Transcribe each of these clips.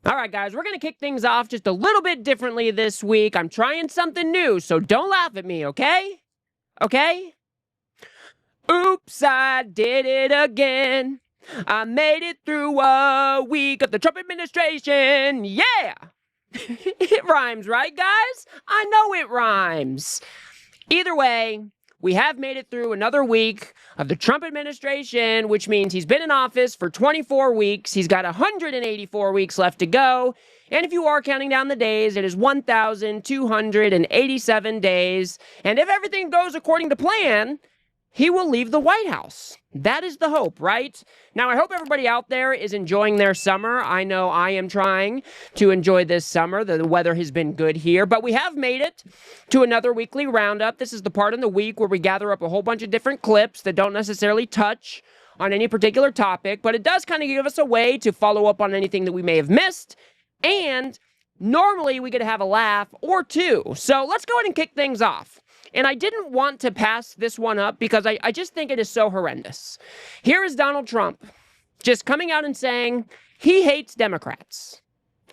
All right, guys, we're going to kick things off just a little bit differently this week. I'm trying something new, so don't laugh at me, okay? Okay? Oops, I did it again. I made it through a week of the Trump administration. Yeah! It rhymes, right, guys? I know it rhymes. Either way, we have made it through another week of the Trump administration, which means he's been in office for 24 weeks. He's got 184 weeks left to go. And if you are counting down the days, it is 1,287 days. And if everything goes according to plan, he will leave the White House. That is the hope, right? Now, I hope everybody out there is enjoying their summer. I know I am trying to enjoy this summer. The weather has been good here, but we have made it to another weekly roundup. This is the part in the week where we gather up a whole bunch of different clips that don't necessarily touch on any particular topic, but it does kind of give us a way to follow up on anything that we may have missed. And normally we get to have a laugh or two. So let's go ahead and kick things off. And I didn't want to pass this one up because I just think it is so horrendous. Here is Donald Trump just coming out and saying he hates Democrats.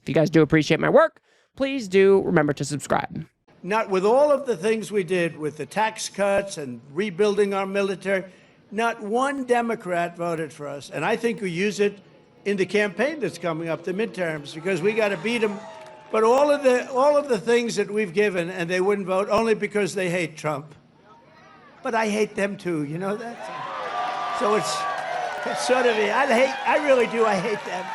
If you guys do appreciate my work, please do remember to subscribe. Not with all of the things we did with the tax cuts and rebuilding our military, not one Democrat voted for us. And I think we use it in the campaign that's coming up, the midterms, because we got to beat them. But all of the things that we've given, and they wouldn't vote only because they hate Trump. But I hate them too, you know that? So it's sort of, I really do, I hate them.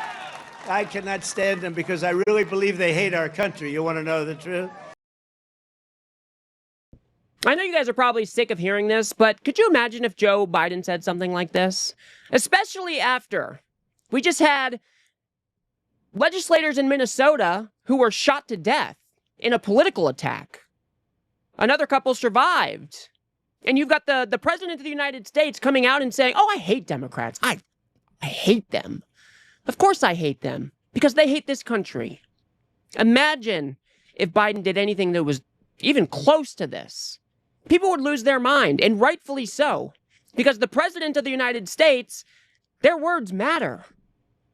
I cannot stand them because I really believe they hate our country. You want to know the truth? I know you guys are probably sick of hearing this, but could you imagine if Joe Biden said something like this? Especially after we just had legislators in Minnesota who were shot to death in a political attack. Another couple survived. And you've got the president of the United States coming out and saying, oh, I hate Democrats. I hate them. Of course I hate them, because they hate this country. Imagine if Biden did anything that was even close to this. People would lose their mind, and rightfully so, because the president of the United States, their words matter.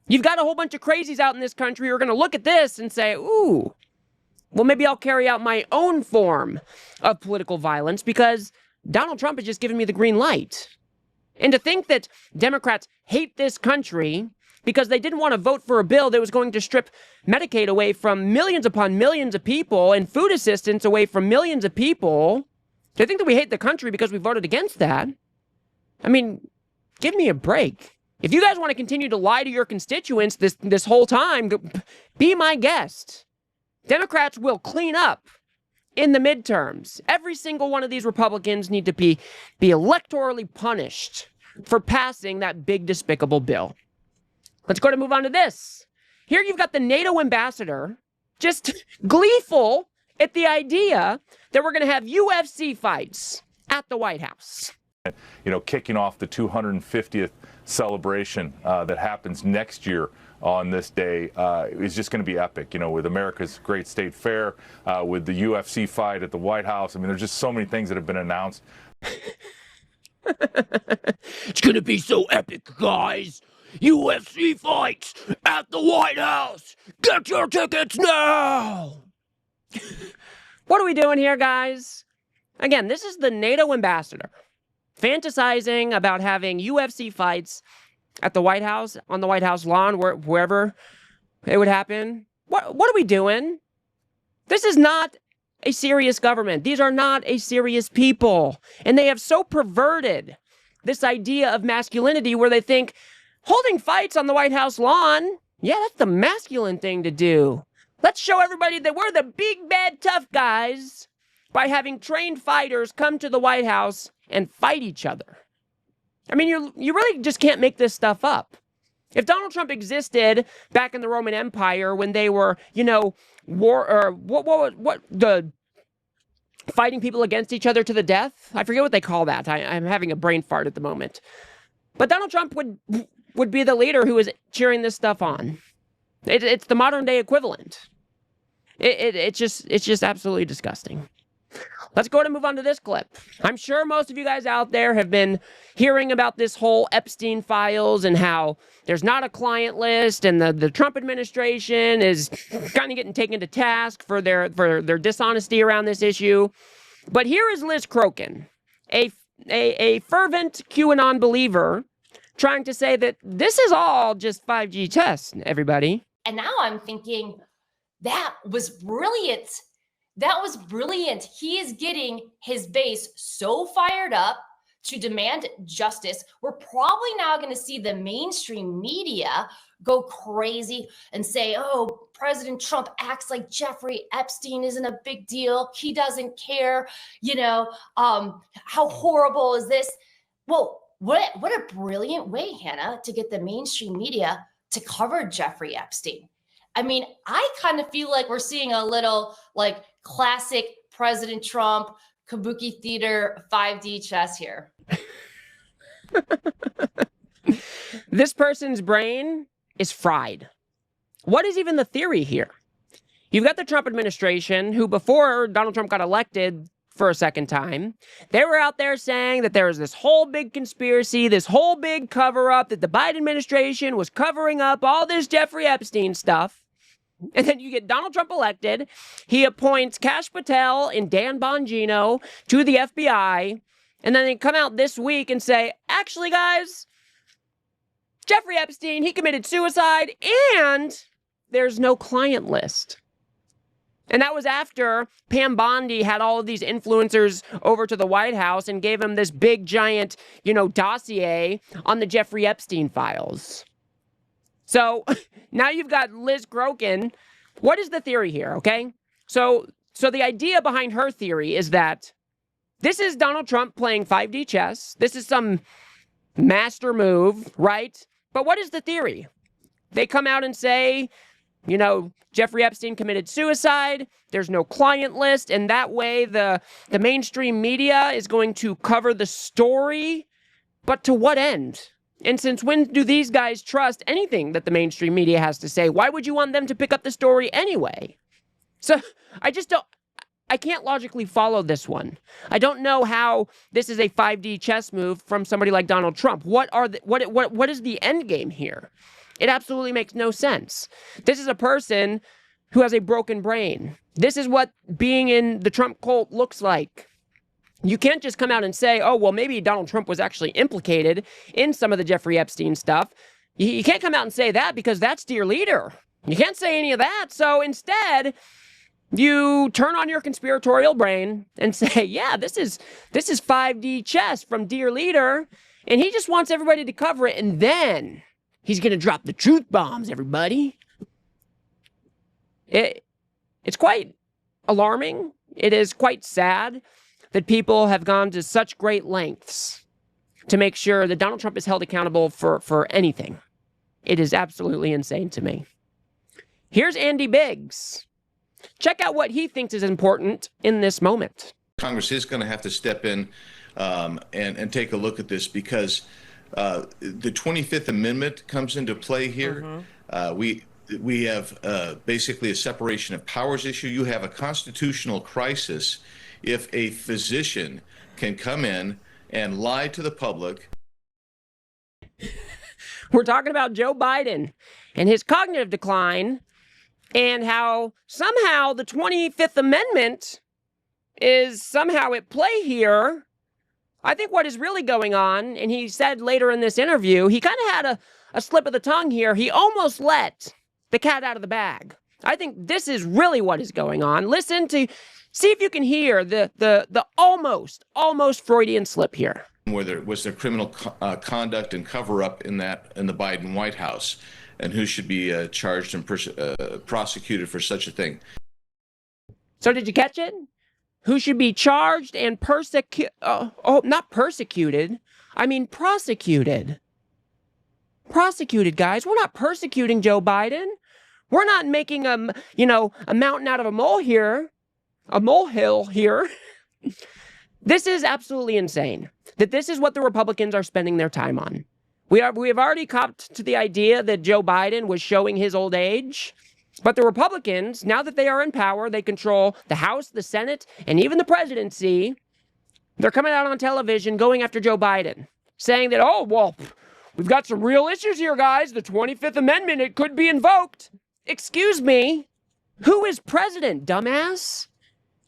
You've got a whole bunch of crazies out in this country who are going to look at this and say, ooh, well, maybe I'll carry out my own form of political violence because Donald Trump has just given me the green light. And to think that Democrats hate this country because they didn't want to vote for a bill that was going to strip Medicaid away from millions upon millions of people and food assistance away from millions of people, to think that we hate the country because we voted against that, I mean, give me a break. If you guys want to continue to lie to your constituents this whole time, be my guest. Democrats will clean up in the midterms. Every single one of these Republicans need to be electorally punished for passing that big, despicable bill. Let's go to move on to this. Here you've got the NATO ambassador just gleeful at the idea that we're going to have UFC fights at the White House. You know, kicking off the 250th celebration that happens next year on this day is just going to be epic, you know, with America's Great State Fair, with the UFC fight at the White House. I mean, there's just so many things that have been announced. It's going to be so epic, guys. UFC fights at the White House. Get your tickets now. What are we doing here, guys? Again, this is the NATO ambassador fantasizing about having UFC fights at the White House, on the White House lawn, wherever it would happen. What are we doing? This is not a serious government. These are not a serious people. And they have so perverted this idea of masculinity where they think holding fights on the White House lawn, yeah, that's the masculine thing to do. Let's show everybody that we're the big, bad, tough guys by having trained fighters come to the White House and fight each other. I mean, you really just can't make this stuff up. If Donald Trump existed back in the Roman Empire when they were, you know, fighting people against each other to the death, I forget what they call that. I'm having a brain fart at the moment. But Donald Trump would be the leader who is cheering this stuff on. It's the modern day equivalent. It's just absolutely disgusting. Let's go ahead and move on to this clip. I'm sure most of you guys out there have been hearing about this whole Epstein files and how there's not a client list, and the Trump administration is kind of getting taken to task for their dishonesty around this issue. But here is Liz Crokin, a fervent QAnon believer, trying to say that this is all just 5G tests, everybody. And now I'm thinking, that was brilliant. That was brilliant. He is getting his base so fired up to demand justice. We're probably now going to see the mainstream media go crazy and say, oh, President Trump acts like Jeffrey Epstein isn't a big deal. He doesn't care. How horrible is this? Well, what a brilliant way, Hannah, to get the mainstream media to cover Jeffrey Epstein. I mean, I kind of feel like we're seeing a little like classic President Trump kabuki theater 5D chess here. This person's brain is fried. What is even the theory here? You've got the Trump administration, who before Donald Trump got elected for a second time, they were out there saying that there was this whole big conspiracy, this whole big cover-up, that the Biden administration was covering up all this Jeffrey Epstein stuff. And then you get Donald Trump elected. He appoints Kash Patel and Dan Bongino to the FBI. And then they come out this week and say, actually, guys, Jeffrey Epstein, he committed suicide and there's no client list. And that was after Pam Bondi had all of these influencers over to the White House and gave him this big, giant, dossier on the Jeffrey Epstein files. So now you've got Liz Crokin. What is the theory here, okay? So the idea behind her theory is that this is Donald Trump playing 5D chess. This is some master move, right? But what is the theory? They come out and say, Jeffrey Epstein committed suicide. There's no client list. And that way the mainstream media is going to cover the story. But to what end? And since when do these guys trust anything that the mainstream media has to say? Why would you want them to pick up the story anyway? So I can't logically follow this one. I don't know how this is a 5D chess move from somebody like Donald Trump. What is the end game here? It absolutely makes no sense. This is a person who has a broken brain. This is what being in the Trump cult looks like. You can't just come out and say, oh, well, maybe Donald Trump was actually implicated in some of the Jeffrey Epstein stuff. You can't come out and say that because that's dear leader. You can't say any of that. So instead, you turn on your conspiratorial brain and say, yeah, this is 5D chess from dear leader. And he just wants everybody to cover it. And then he's going to drop the truth bombs, everybody. It's quite alarming. It is quite sad that people have gone to such great lengths to make sure that Donald Trump is held accountable for anything. It is absolutely insane to me. Here's Andy Biggs. Check out what he thinks is important in this moment. Congress is going to have to step in and take a look at this because the 25th Amendment comes into play here. We have basically a separation of powers issue. You have a constitutional crisis if a physician can come in and lie to the public. We're talking about Joe Biden and his cognitive decline and how somehow the 25th Amendment is somehow at play here. I think what is really going on, and he said later in this interview, he kind of had a slip of the tongue here. He almost let the cat out of the bag. I think this is really what is going on. See if you can hear the almost Freudian slip here. Where there was there criminal conduct and cover up in the Biden White House, and who should be charged and prosecuted for such a thing. So did you catch it? Who should be charged and not persecuted. I mean prosecuted. Prosecuted, guys. We're not persecuting Joe Biden. We're not making a mountain out of a molehill here. This is absolutely insane. That this is what the Republicans are spending their time on. We have already copped to the idea that Joe Biden was showing his old age. But the Republicans, now that they are in power, they control the House, the Senate, and even the presidency. They're coming out on television going after Joe Biden, saying that, oh, well, we've got some real issues here, guys. The 25th Amendment, it could be invoked. Excuse me. Who is president, dumbass?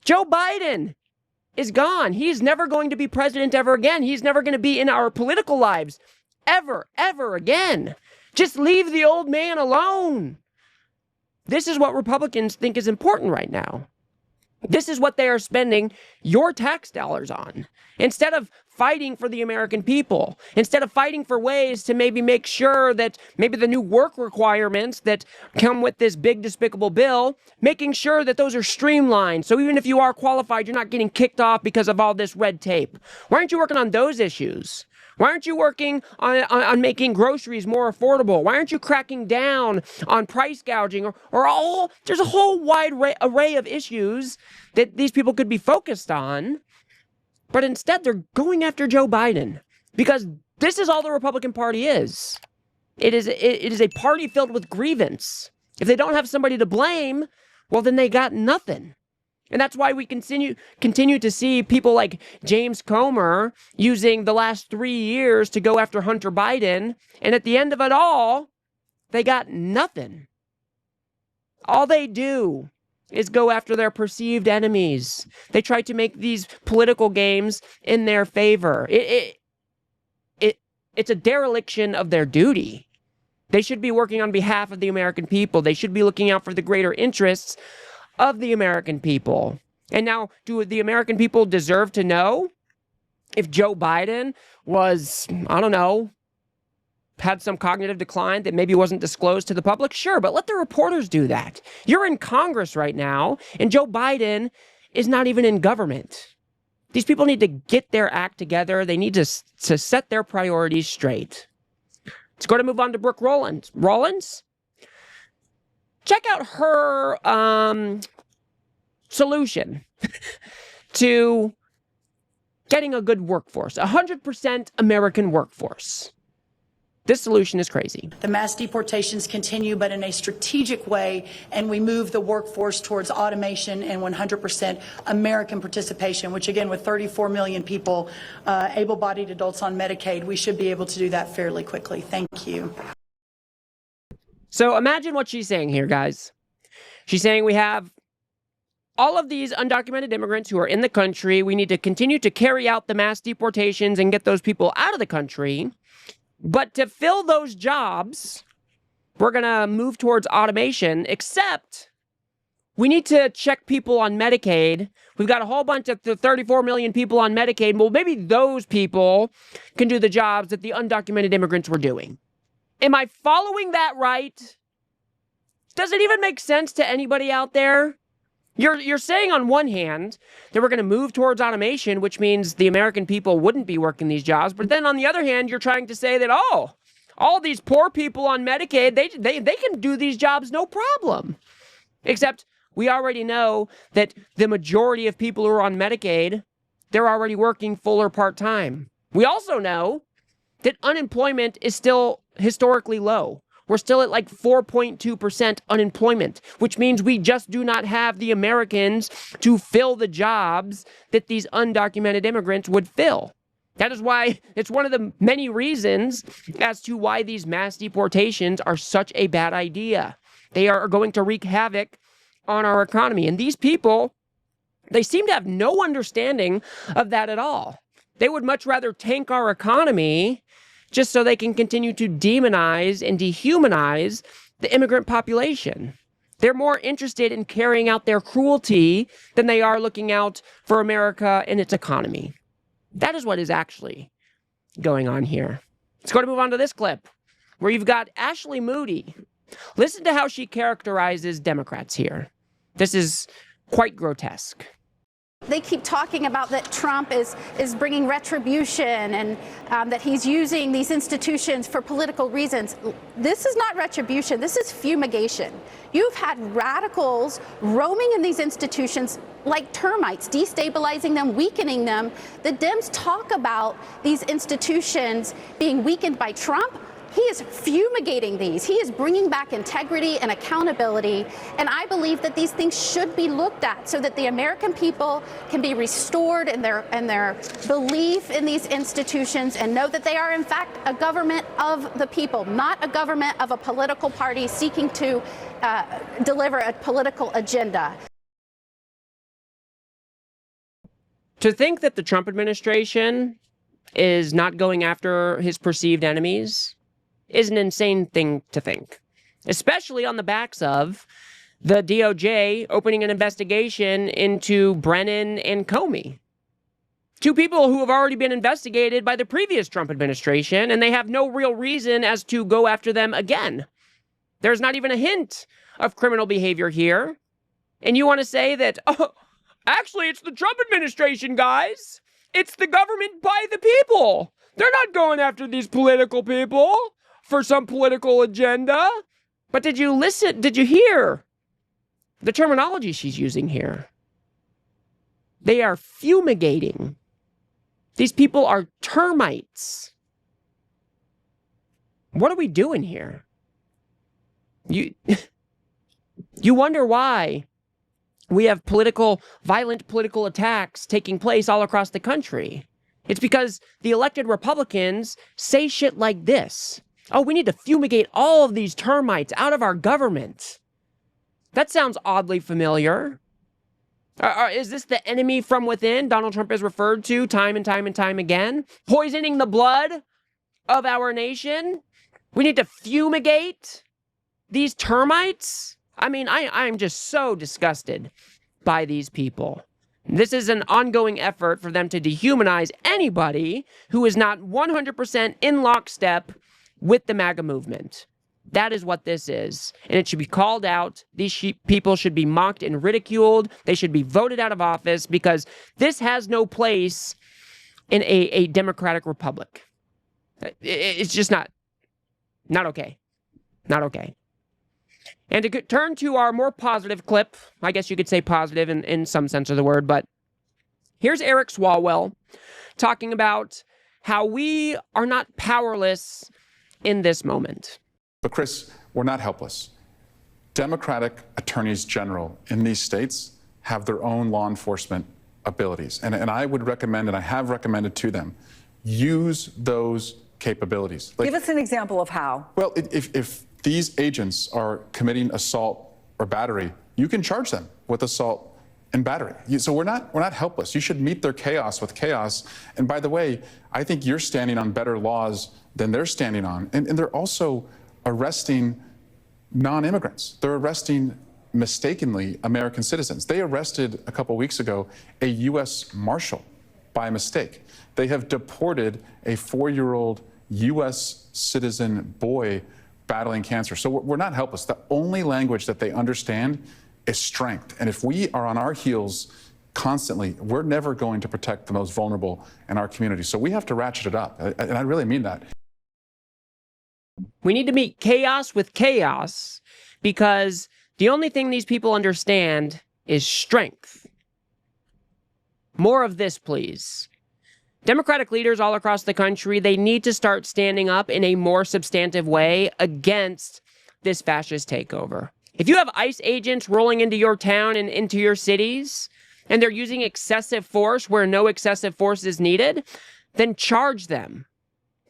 Joe Biden is gone. He's never going to be president ever again. He's never going to be in our political lives ever again. Just leave the old man alone. This is what Republicans think is important right now. This is what they are spending your tax dollars on. Instead of fighting for the American people, instead of fighting for ways to maybe make sure that maybe the new work requirements that come with this big despicable bill, making sure that those are streamlined. So even if you are qualified, you're not getting kicked off because of all this red tape. Why aren't you working on those issues? Why aren't you working on making groceries more affordable? Why aren't you cracking down on price gouging there's a whole wide array of issues that these people could be focused on. But instead, they're going after Joe Biden because this is all the Republican Party is. It is a party filled with grievance. If they don't have somebody to blame, well, then they got nothing. And that's why we continue to see people like James Comer using the last 3 years to go after Hunter Biden. And at the end of it all, they got nothing. All they do is go after their perceived enemies. They try to make these political games in their favor. It's a dereliction of their duty. They should be working on behalf of the American people. They should be looking out for the greater interests of the American people. And now, do the American people deserve to know if Joe Biden was, I don't know, had some cognitive decline that maybe wasn't disclosed to the public? Sure, but let the reporters do that. You're in Congress right now, and Joe Biden is not even in government. These people need to get their act together. They need to set their priorities straight. Let's go to move on to Brooke Rollins. Check out her solution to getting a good workforce, 100% American workforce. This solution is crazy. The mass deportations continue, but in a strategic way, and we move the workforce towards automation and 100% American participation, which again, with 34 million people, able-bodied adults on Medicaid, we should be able to do that fairly quickly. Thank you. So imagine what she's saying here, guys. She's saying we have all of these undocumented immigrants who are in the country. We need to continue to carry out the mass deportations and get those people out of the country. But to fill those jobs, we're going to move towards automation, except we need to check people on Medicaid. We've got a whole bunch of 34 million people on Medicaid. Well, maybe those people can do the jobs that the undocumented immigrants were doing. Am I following that right? Does it even make sense to anybody out there? You're saying on one hand that we're going to move towards automation, which means the American people wouldn't be working these jobs. But then on the other hand, you're trying to say that, oh, all these poor people on Medicaid, they can do these jobs no problem. Except we already know that the majority of people who are on Medicaid, they're already working full or part-time. We also know that unemployment is still historically low. We're still at like 4.2% unemployment, which means we just do not have the Americans to fill the jobs that these undocumented immigrants would fill. That is why it's one of the many reasons as to why these mass deportations are such a bad idea. They are going to wreak havoc on our economy. And these people, they seem to have no understanding of that at all. They would much rather tank our economy just so they can continue to demonize and dehumanize the immigrant population. They're more interested in carrying out their cruelty than they are looking out for America and its economy. That is what is actually going on here. Let's go to move on to this clip where you've got Ashley Moody. Listen to how she characterizes Democrats here. This is quite grotesque. They keep talking about that Trump is bringing retribution and that he's using these institutions for political reasons. This is not retribution. This is fumigation. You've had radicals roaming in these institutions like termites, destabilizing them, weakening them. The Dems talk about these institutions being weakened by Trump. He is fumigating these. He is bringing back integrity and accountability. And I believe that these things should be looked at so that the American people can be restored in their belief in these institutions and know that they are, in fact, a government of the people, not a government of a political party seeking to deliver a political agenda. To think that the Trump administration is not going after his perceived enemies is an insane thing to think, especially on the backs of the DOJ opening an investigation into Brennan and Comey, two people who have already been investigated by the previous Trump administration, and they have no real reason as to go after them again. There's not even a hint of criminal behavior here. And you want to say that, oh, actually, it's the Trump administration, guys. It's the government by the people. They're not going after these political people for some political agenda. But did you listen? Did you hear the terminology she's using here? They are fumigating. These people are termites. What are we doing here? You wonder why we have violent political attacks taking place all across the country. It's because the elected Republicans say shit like this. Oh, we need to fumigate all of these termites out of our government. That sounds oddly familiar. Is this the enemy from within Donald Trump has referred to time and time and time again? Poisoning the blood of our nation? We need to fumigate these termites? I mean, I'm just so disgusted by these people. This is an ongoing effort for them to dehumanize anybody who is not 100% in lockstep with the MAGA movement. That is what this is. And it should be called out. These people should be mocked and ridiculed. They should be voted out of office because this has no place in a democratic republic. It's just not okay. Not okay. And to turn to our more positive clip, I guess you could say positive in some sense of the word, but here's Eric Swalwell talking about how we are not powerless in this moment. But Chris, we're not helpless. Democratic attorneys general in these states have their own law enforcement abilities. And I would recommend, and I have recommended to them, use those capabilities. Give us an example of how. Well, if these agents are committing assault or battery, you can charge them with assault and battery. So we're not helpless. You should meet their chaos with chaos. And by the way, I think you're standing on better laws than they're standing on. And they're also arresting non-immigrants. They're arresting mistakenly American citizens. They arrested a couple weeks ago a U.S. Marshal by mistake. They have deported a 4-year-old U.S. citizen boy battling cancer. So we're not helpless. The only language that they understand is strength. And if we are on our heels constantly, we're never going to protect the most vulnerable in our community. So we have to ratchet it up. And I really mean that. We need to meet chaos with chaos because the only thing these people understand is strength. More of this, please. Democratic leaders all across the country, they need to start standing up in a more substantive way against this fascist takeover. If you have ICE agents rolling into your town and into your cities, and they're using excessive force where no excessive force is needed, then charge them.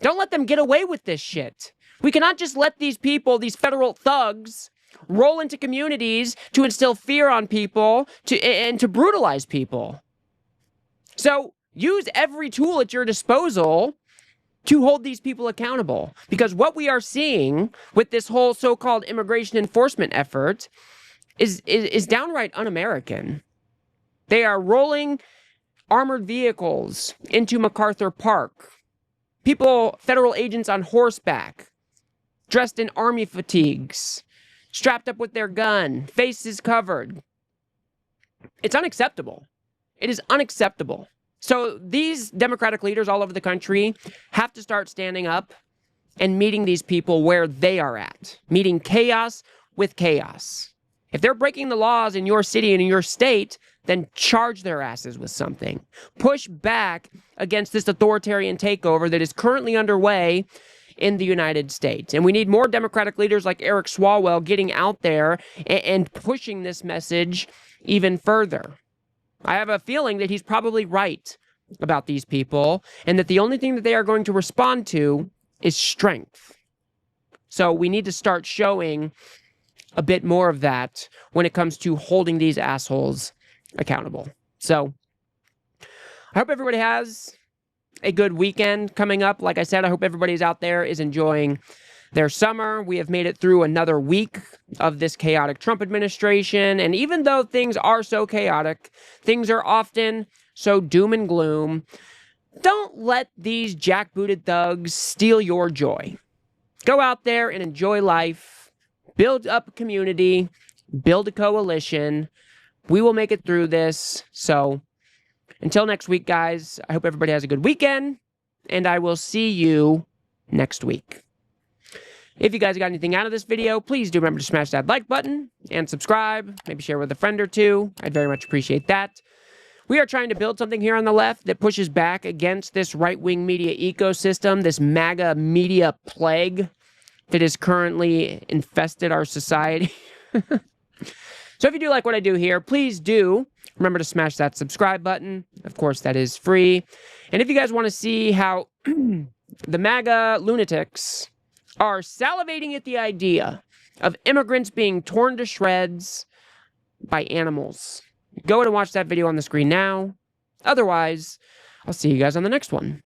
Don't let them get away with this shit. We cannot just let these people, these federal thugs, roll into communities to instill fear on people and to brutalize people. So use every tool at your disposal to hold these people accountable. Because what we are seeing with this whole so-called immigration enforcement effort is downright un-American. They are rolling armored vehicles into MacArthur Park. People, federal agents on horseback, dressed in army fatigues, strapped up with their gun, faces covered. It's unacceptable. It is unacceptable. So these Democratic leaders all over the country have to start standing up and meeting these people where they are at, meeting chaos with chaos. If they're breaking the laws in your city and in your state, then charge their asses with something. Push back against this authoritarian takeover that is currently underway in the United States. And we need more Democratic leaders like Eric Swalwell getting out there and pushing this message even further. I have a feeling that he's probably right about these people, and that the only thing that they are going to respond to is strength. So we need to start showing a bit more of that when it comes to holding these assholes accountable. So I hope everybody has a good weekend coming up. Like I said, I hope everybody's out there is enjoying their summer. We have made it through another week of this chaotic Trump administration. And even though things are so chaotic, things are often so doom and gloom. Don't let these jackbooted thugs steal your joy. Go out there and enjoy life. Build up a community. Build a coalition. We will make it through this. So until next week, guys, I hope everybody has a good weekend. And I will see you next week. If you guys got anything out of this video, please do remember to smash that like button and subscribe. Maybe share with a friend or two. I'd very much appreciate that. We are trying to build something here on the left that pushes back against this right-wing media ecosystem, this MAGA media plague that has currently infested our society. So if you do like what I do here, please do remember to smash that subscribe button. Of course, that is free. And if you guys want to see how the MAGA lunatics are salivating at the idea of immigrants being torn to shreds by animals, go ahead and watch that video on the screen now. Otherwise, I'll see you guys on the next one.